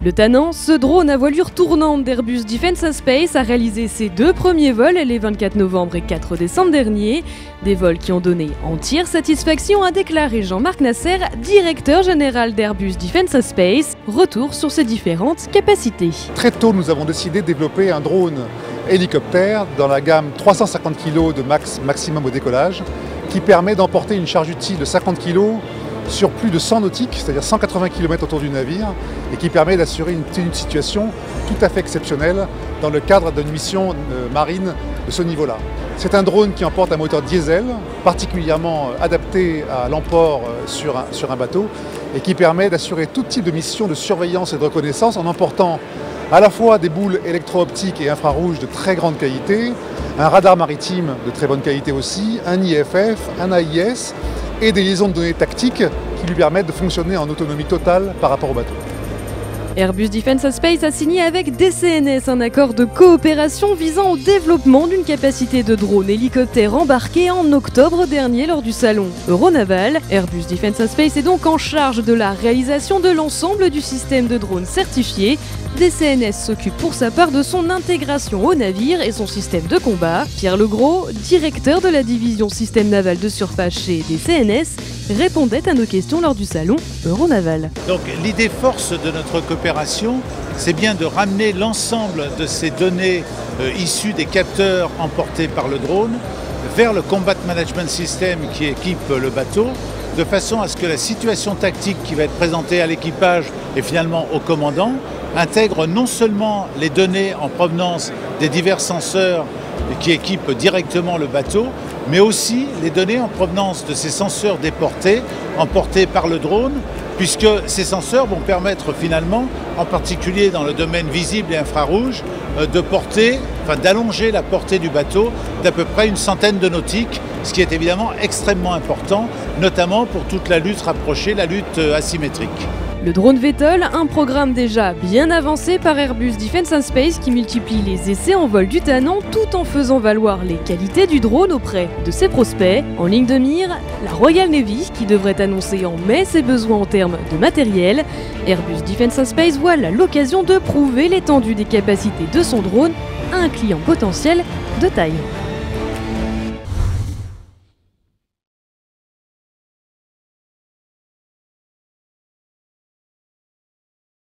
Le Tannant, ce drone à voilure tournante d'Airbus Defence and Space a réalisé ses deux premiers vols les 24 novembre et 4 décembre dernier. Des vols qui ont donné entière satisfaction, a déclaré Jean-Marc Nasser, directeur général d'Airbus Defence and Space. Retour sur ses différentes capacités. Très tôt, nous avons décidé de développer un drone hélicoptère dans la gamme 350 kg de maximum au décollage, qui permet d'emporter une charge utile de 50 kg sur plus de 100 nautiques, c'est-à-dire 180 km autour du navire, et qui permet d'assurer une situation tout à fait exceptionnelle dans le cadre d'une mission marine de ce niveau-là. C'est un drone qui emporte un moteur diesel, particulièrement adapté à l'emport sur un bateau, et qui permet d'assurer tout type de mission de surveillance et de reconnaissance en emportant à la fois des boules électro-optiques et infrarouges de très grande qualité, un radar maritime de très bonne qualité aussi, un IFF, un AIS, et des liaisons de données tactiques qui lui permettent de fonctionner en autonomie totale par rapport au bateau. Airbus Defence and Space a signé avec DCNS un accord de coopération visant au développement d'une capacité de drone hélicoptère embarqué en octobre dernier lors du salon Euronaval. Airbus Defence and Space est donc en charge de la réalisation de l'ensemble du système de drone certifié. DCNS s'occupe pour sa part de son intégration au navire et son système de combat. Pierre Legros, directeur de la division système naval de surface chez DCNS, répondait à nos questions lors du salon Euronaval. Donc l'idée force de notre coopération, c'est bien de ramener l'ensemble de ces données issues des capteurs emportés par le drone vers le Combat Management System qui équipe le bateau, de façon à ce que la situation tactique qui va être présentée à l'équipage et finalement au commandant intègre non seulement les données en provenance des divers senseurs qui équipent directement le bateau, mais aussi les données en provenance de ces senseurs déportés, emportés par le drone, puisque ces senseurs vont permettre finalement, en particulier dans le domaine visible et infrarouge, d'allonger la portée du bateau d'à peu près une centaine de nautiques, ce qui est évidemment extrêmement important, notamment pour toute la lutte rapprochée, la lutte asymétrique. Le drone VTOL, un programme déjà bien avancé par Airbus Defence and Space qui multiplie les essais en vol du Tannant tout en faisant valoir les qualités du drone auprès de ses prospects. En ligne de mire, la Royal Navy qui devrait annoncer en mai ses besoins en termes de matériel. Airbus Defence and Space voit là l'occasion de prouver l'étendue des capacités de son drone à un client potentiel de taille.